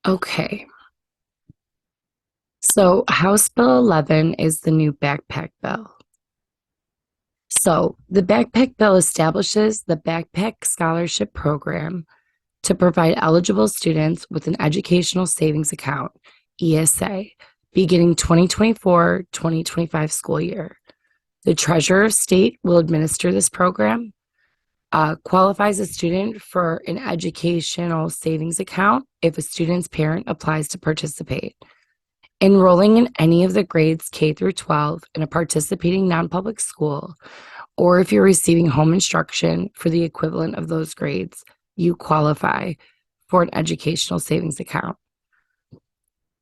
Okay, so House Bill 11 is the new backpack bill. So the backpack bill establishes the Backpack Scholarship Program to provide eligible students with an educational savings account, ESA, beginning 2024-2025 school year. The Treasurer of State will administer this program, qualifies a student for an educational savings account if a student's parent applies to participate. Enrolling in any of the grades K through 12 in a participating non-public school, or if you're receiving home instruction for the equivalent of those grades, you qualify for an educational savings account.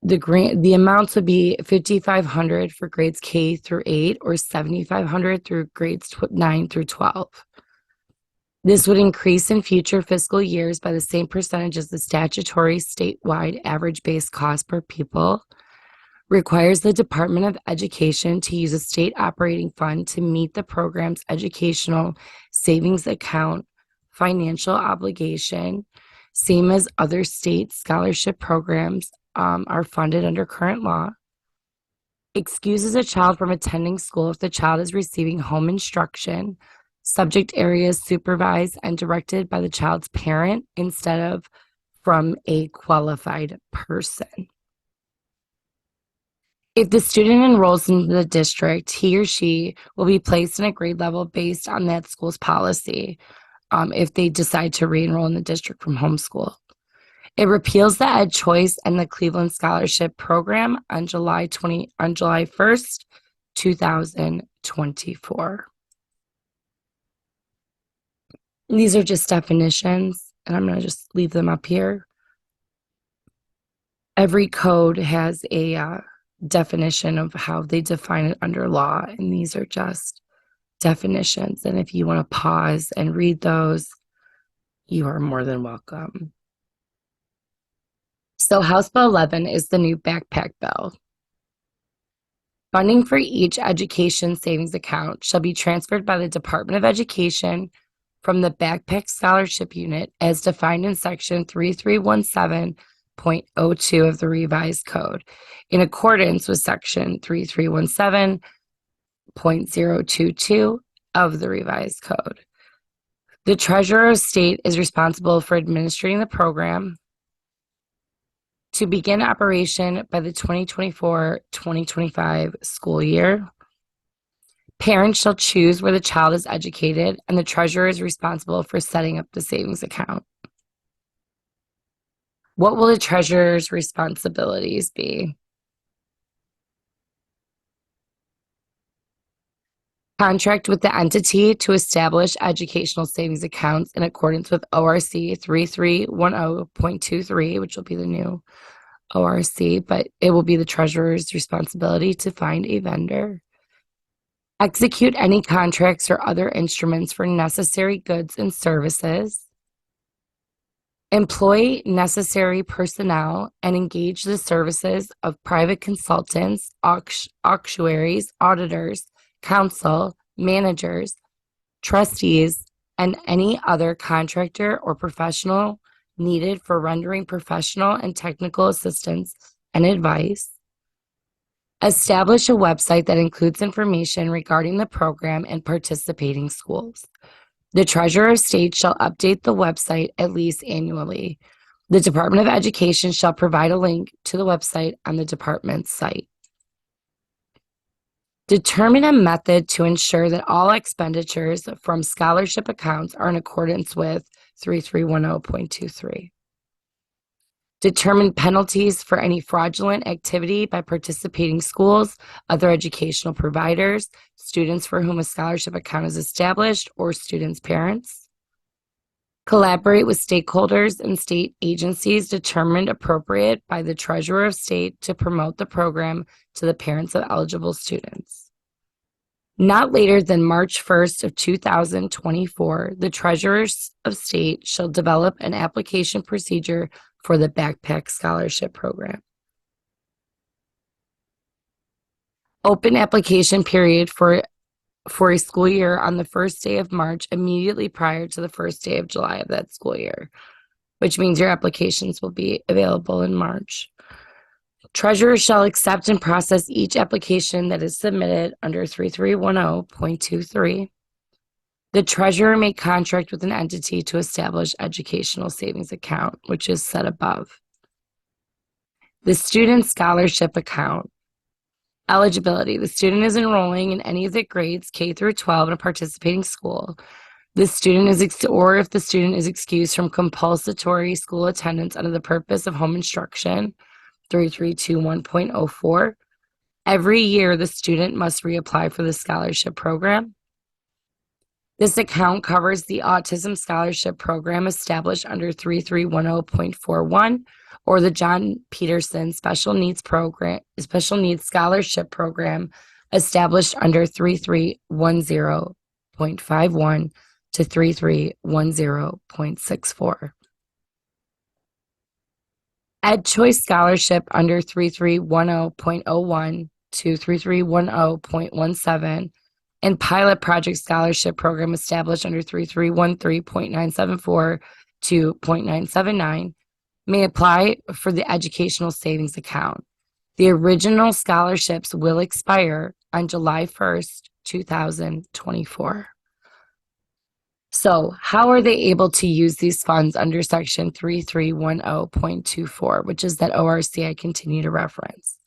The amounts would be $5,500 for grades K through 8 or $7,500 through grades 9 through 12. This would increase in future fiscal years by the same percentage as the statutory statewide average base cost per pupil. Requires the Department of Education to use a state operating fund to meet the program's educational savings account financial obligation, same as other state scholarship programs are funded under current law. Excuses a child from attending school if the child is receiving home instruction, subject areas supervised and directed by the child's parent instead of from a qualified person. If the student enrolls in the district, he or she will be placed in a grade level based on that school's policy if they decide to re-enroll in the district from homeschool. It repeals the Ed Choice and the Cleveland Scholarship Program on July 1st, 2024. These are just definitions, and I'm going to just leave them up here. Every code has a definition of how they define it under law, and these are just definitions. And if you want to pause and read those, you are more than welcome. So House Bill 11 is the new backpack bill. Funding for each education savings account shall be transferred by the Department of Education from the Backpack Scholarship Unit as defined in Section 3317.02 of the revised code, in accordance with Section 3317.022 of the revised code. The Treasurer of State is responsible for administering the program to begin operation by the 2024-2025 school year. Parents shall choose where the child is educated, and the treasurer is responsible for setting up the savings account. What will the treasurer's responsibilities be? Contract with the entity to establish educational savings accounts in accordance with ORC 3310.23, which will be the new ORC, but it will be the treasurer's responsibility to find a vendor. Execute any contracts or other instruments for necessary goods and services. Employ necessary personnel and engage the services of private consultants, actuaries, auditors, counsel, managers, trustees, and any other contractor or professional needed for rendering professional and technical assistance and advice. Establish a website that includes information regarding the program and participating schools. The Treasurer of State shall update the website at least annually. The Department of Education shall provide a link to the website on the department's site. Determine a method to ensure that all expenditures from scholarship accounts are in accordance with 3310.23. Determine penalties for any fraudulent activity by participating schools, other educational providers, students for whom a scholarship account is established, or students' parents. Collaborate with stakeholders and state agencies determined appropriate by the Treasurer of State to promote the program to the parents of eligible students. Not later than March 1st of 2024, the Treasurer of State shall develop an application procedure for the Backpack Scholarship Program. Open application period for a school year on the first day of March, immediately prior to the first day of July of that school year. which means your applications will be available in March. Treasurer shall accept and process each application that is submitted under 3310.23. The treasurer may contract with an entity to establish educational savings account, which is set above. The student scholarship account. Eligibility. The student is enrolling in any of the grades K through 12 in a participating school. The student is, or if the student is excused from compulsory school attendance under the purpose of home instruction, 3321.04. Every year, the student must reapply for the scholarship program. This account covers the Autism Scholarship Program established under 3310.41 or the John Peterson Special Needs Scholarship Program established under 3310.51 to 3310.64. Ed Choice Scholarship under 3310.01 to 3310.17 and Pilot Project Scholarship Program established under 3313.974 to .979 may apply for the Educational Savings Account. The original scholarships will expire on July 1st, 2024. So how are they able to use these funds under section 3310.24, which is that ORC I continue to reference?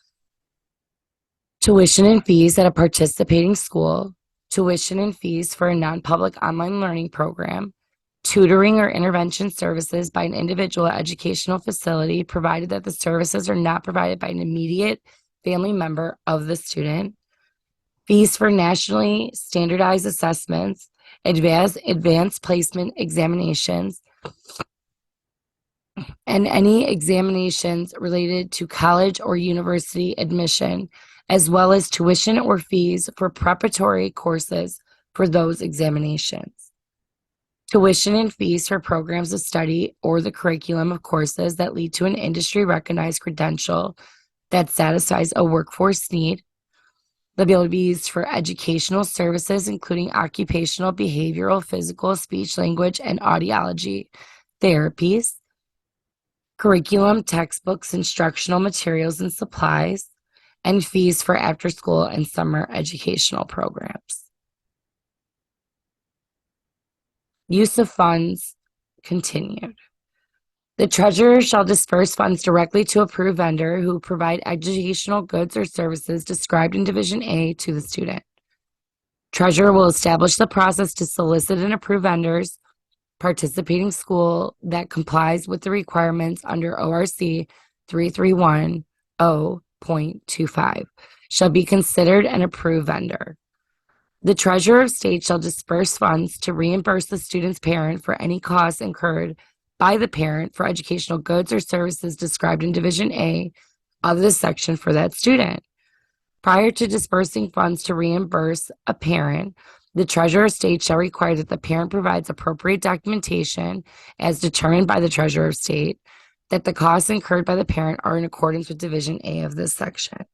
Tuition and fees at a participating school, tuition and fees for a non-public online learning program, tutoring or intervention services by an individual educational facility, provided that the services are not provided by an immediate family member of the student, fees for nationally standardized assessments, advanced placement examinations, and any examinations related to college or university admission, as well as tuition or fees for preparatory courses for those examinations. Tuition and fees for programs of study or the curriculum of courses that lead to an industry-recognized credential that satisfies a workforce need. They'll be able to be used for educational services, including occupational, behavioral, physical, speech, language, and audiology therapies, curriculum, textbooks, instructional materials and supplies, and fees for after-school and summer educational programs. Use of funds continued. The treasurer shall disperse funds directly to approved vendor who provide educational goods or services described in Division A to the student. Treasurer will establish the process to solicit and approve vendors. Participating school that complies with the requirements under ORC 3310.25 shall be considered an approved vendor. The treasurer of state shall disperse funds to reimburse the student's parent for any costs incurred by the parent for educational goods or services described in Division A of this section for that student. Prior to dispersing funds to reimburse a parent, the treasurer of state shall require that the parent provides appropriate documentation as determined by the treasurer of state that the costs incurred by the parent are in accordance with Division A of this section,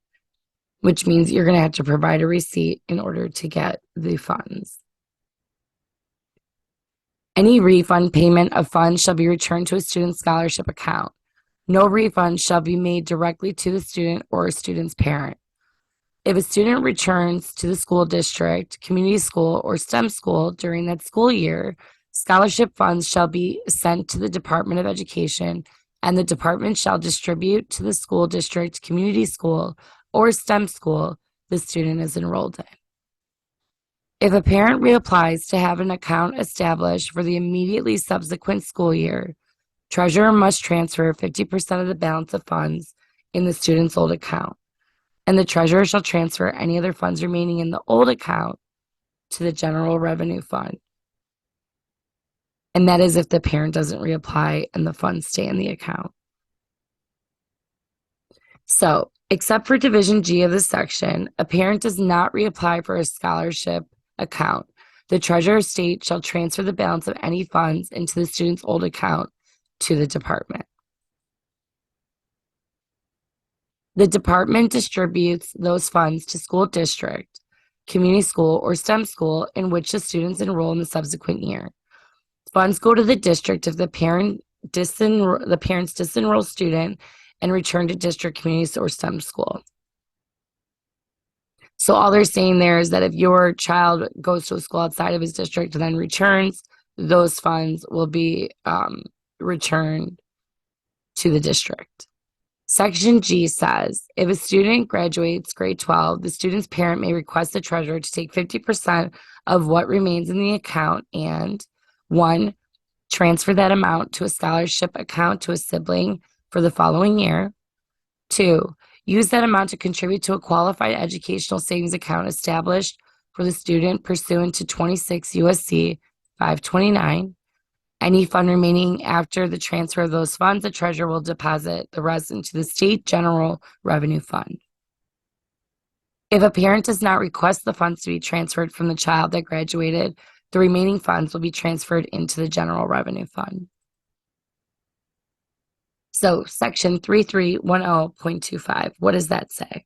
which means you're going to have to provide a receipt in order to get the funds. Any refund payment of funds shall be returned to a student's scholarship account. No refund shall be made directly to the student or a student's parent. If a student returns to the school district, community school, or STEM school during that school year, scholarship funds shall be sent to the Department of Education, and the department shall distribute to the school district, community school, or STEM school the student is enrolled in. If a parent reapplies to have an account established for the immediately subsequent school year, treasurer must transfer 50% of the balance of funds in the student's old account, and the treasurer shall transfer any other funds remaining in the old account to the general revenue fund. And that is if the parent doesn't reapply and the funds stay in the account. So, except for Division G of this section, a parent does not reapply for a scholarship account. The treasurer of state shall transfer the balance of any funds into the student's old account to the department. The department distributes those funds to school district, community school, or STEM school in which the students enroll in the subsequent year. Funds go to the district if the parent parents disenroll student and return to district, community, or STEM school. So all they're saying there is that if your child goes to a school outside of his district and then returns, those funds will be returned to the district. Section G says, if a student graduates grade 12, the student's parent may request the treasurer to take 50% of what remains in the account and 1, transfer that amount to a scholarship account to a sibling for the following year. 2, use that amount to contribute to a qualified educational savings account established for the student pursuant to 26 USC 529. Any fund remaining after the transfer of those funds, the treasurer will deposit the rest into the state general revenue fund. If a parent does not request the funds to be transferred from the child that graduated, the remaining funds will be transferred into the general revenue fund. So section 3310.25, what does that say?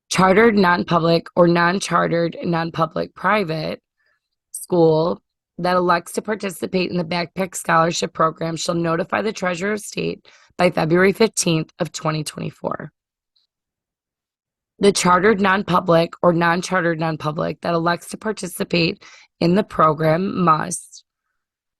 Chartered non-public or non-chartered non-public private school that elects to participate in the backpack scholarship program shall notify the treasurer of state by February 15th of 2024. The chartered non-public or non-chartered non-public that elects to participate in the program must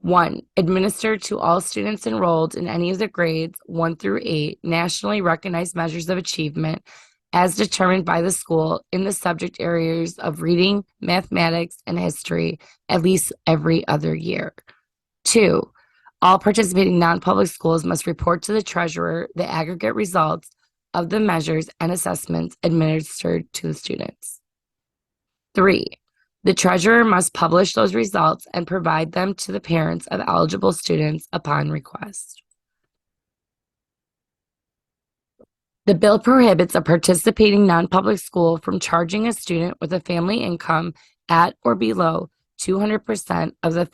1, administer to all students enrolled in any of the grades 1 through 8 nationally recognized measures of achievement as determined by the school in the subject areas of reading, mathematics, and history at least every other year. 2, all participating non-public schools must report to the treasurer the aggregate results of the measures and assessments administered to the students. 3, the treasurer must publish those results and provide them to the parents of eligible students upon request. The bill prohibits a participating non-public school from charging a student with a family income at or below 200% of the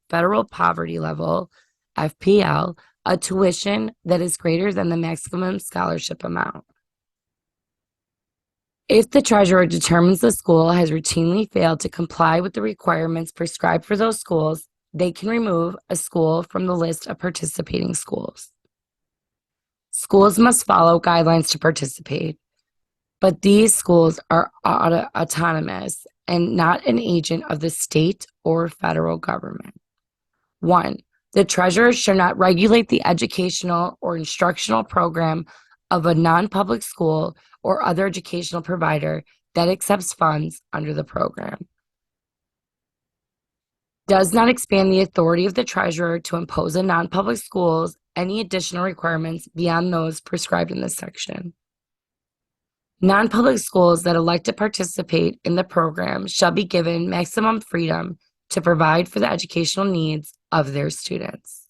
federal poverty level, FPL, a tuition that is greater than the maximum scholarship amount. If the treasurer determines the school has routinely failed to comply with the requirements prescribed for those schools, they can remove a school from the list of participating schools. Schools must follow guidelines to participate, but these schools are autonomous and not an agent of the state or federal government. 1, the treasurer shall not regulate the educational or instructional program of a non-public school or other educational provider that accepts funds under the program. Does not expand the authority of the treasurer to impose on non-public schools any additional requirements beyond those prescribed in this section. Non-public schools that elect to participate in the program shall be given maximum freedom to provide for the educational needs of their students.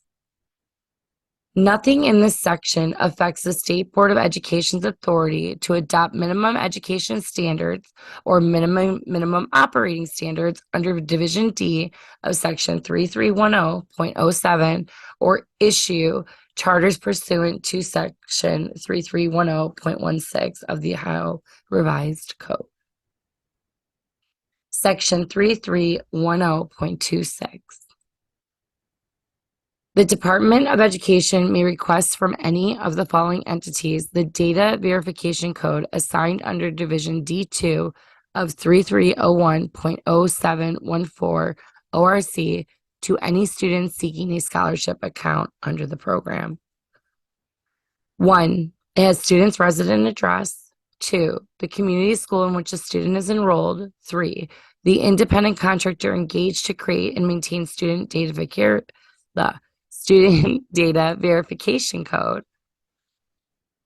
Nothing in this section affects the State Board of Education's authority to adopt minimum education standards or minimum operating standards under Division D of Section 3310.07 or issue charters pursuant to Section 3310.16 of the Ohio Revised Code. Section 3310.26. The Department of Education may request from any of the following entities the data verification code assigned under Division D2 of 3301.0714 ORC to any student seeking a scholarship account under the program. 1, it has student's resident address. 2, the community school in which the student is enrolled. 3, the independent contractor engaged to create and maintain student data verification code.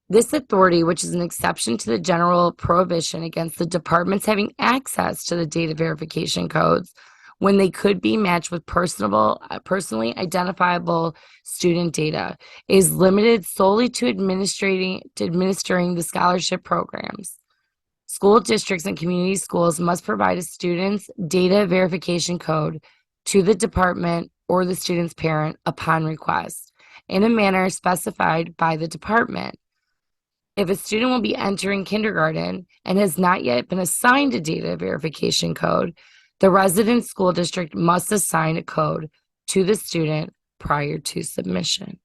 This authority, which is an exception to the general prohibition against the departments having access to the data verification codes when they could be matched with personally identifiable student data, is limited solely to administering the scholarship programs. School districts and community schools must provide a student's data verification code to the department or the student's parent upon request in a manner specified by the department. If a student will be entering kindergarten and has not yet been assigned a data verification code, The resident school district must assign a code to the student prior to submission.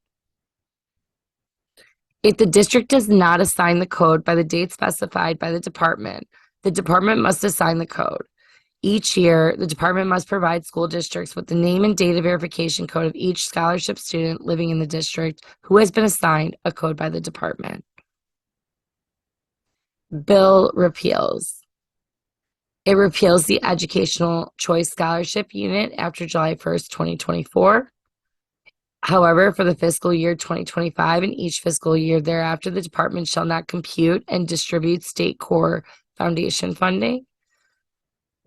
If the district does not assign the code by the date specified by the department must assign the code. Each year, the department must provide school districts with the name and data verification code of each scholarship student living in the district who has been assigned a code by the department. Bill repeals. It repeals the Educational Choice Scholarship Unit after July 1st, 2024. However, for the fiscal year 2025 and each fiscal year thereafter, the department shall not compute and distribute state core foundation funding.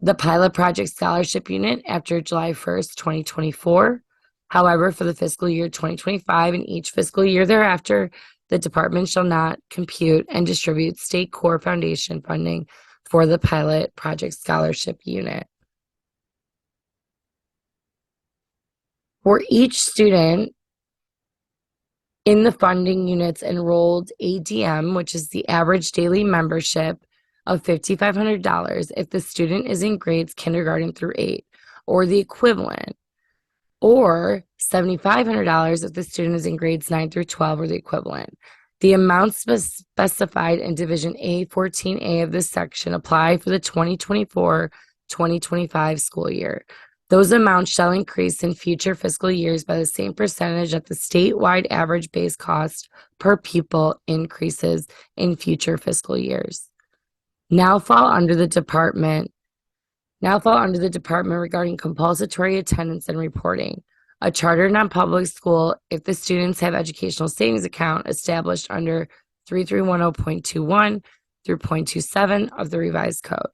The Pilot Project Scholarship Unit after July 1st, 2024. However, for the fiscal year 2025 and each fiscal year thereafter, the department shall not compute and distribute state core foundation funding for the Pilot Project Scholarship Unit. For each student in the funding units enrolled ADM, which is the average daily membership of $5,500 if the student is in grades kindergarten through 8 or the equivalent, or $7,500 if the student is in grades 9 through 12 or the equivalent. The amounts specified in Division A14A of this section apply for the 2024-2025 school year. Those amounts shall increase in future fiscal years by the same percentage that the statewide average base cost per pupil increases in future fiscal years. Now fall under the department regarding compulsory attendance and reporting. A charter non-public school, if the students have educational savings account established under 3310.21 through 0.27 of the revised code.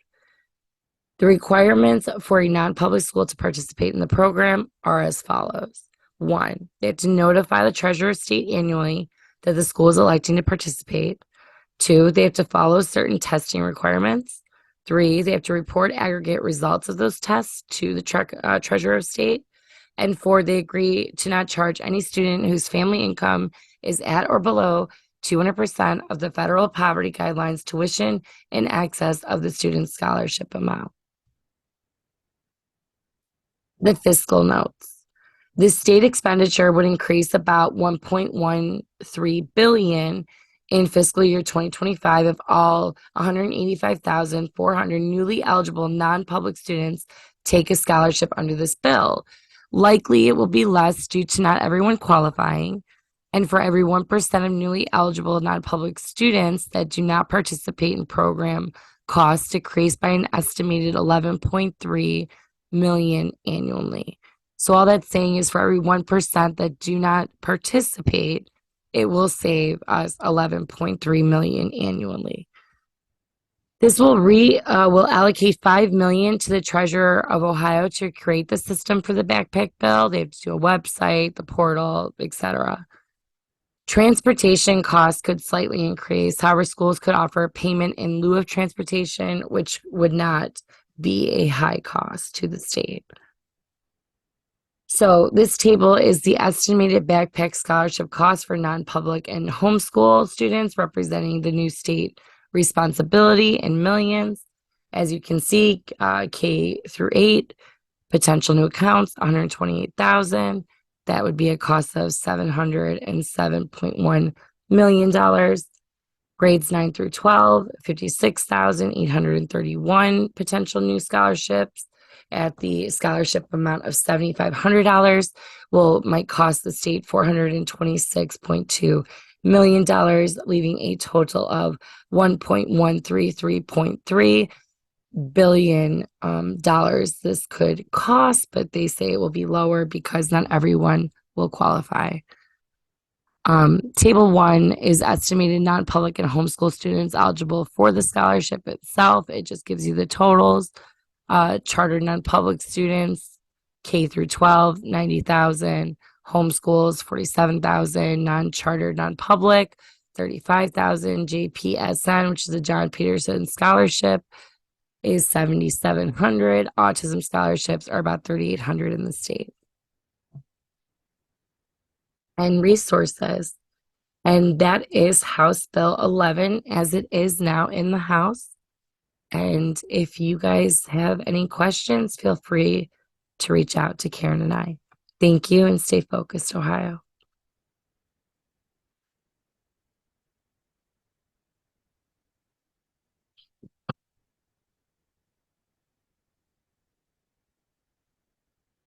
The requirements for a non-public school to participate in the program are as follows. 1, they have to notify the treasurer of state annually that the school is electing to participate. 2, they have to follow certain testing requirements. 3, they have to report aggregate results of those tests to the treasurer of state. And 4, they agree to not charge any student whose family income is at or below 200% of the federal poverty guidelines tuition in excess of the student's scholarship amount. The fiscal notes. The state expenditure would increase about $1.13 billion in fiscal year 2025 if all 185,400 newly eligible non-public students take a scholarship under this bill. Likely it will be less due to not everyone qualifying, and for every 1% of newly eligible non-public students that do not participate in program, costs decrease by an estimated $11.3 million annually. So all that's saying is for every 1% that do not participate, it will save us $11.3 million annually. This will allocate $5 million to the Treasurer of Ohio to create the system for the backpack bill. They have to do a website, the portal, etc. Transportation costs could slightly increase. However, schools could offer payment in lieu of transportation, which would not be a high cost to the state. So this table is the estimated backpack scholarship cost for non-public and homeschool students, representing the new state responsibility in millions. As you can see, K through 8, potential new accounts, 128,000. That would be a cost of $707.1 million. Grades 9 through 12, 56,831 potential new scholarships at the scholarship amount of $7,500 might cost the state $426.2 million, leaving a total of $1.133.3 billion this could cost, but they say it will be lower because not everyone will qualify. Table 1 is estimated non-public and homeschool students eligible for the scholarship itself. It just gives you the totals. Charter non-public students, K through 12, 90,000. Homeschools, 47,000. Non-chartered non-public, 35,000. JPSN, which is a John Peterson scholarship, is 7,700. Autism scholarships are about 3,800 in the state. And resources. And that is House Bill 11 as it is now in the House. And if you guys have any questions, feel free to reach out to Karen and I. Thank you and stay focused, Ohio.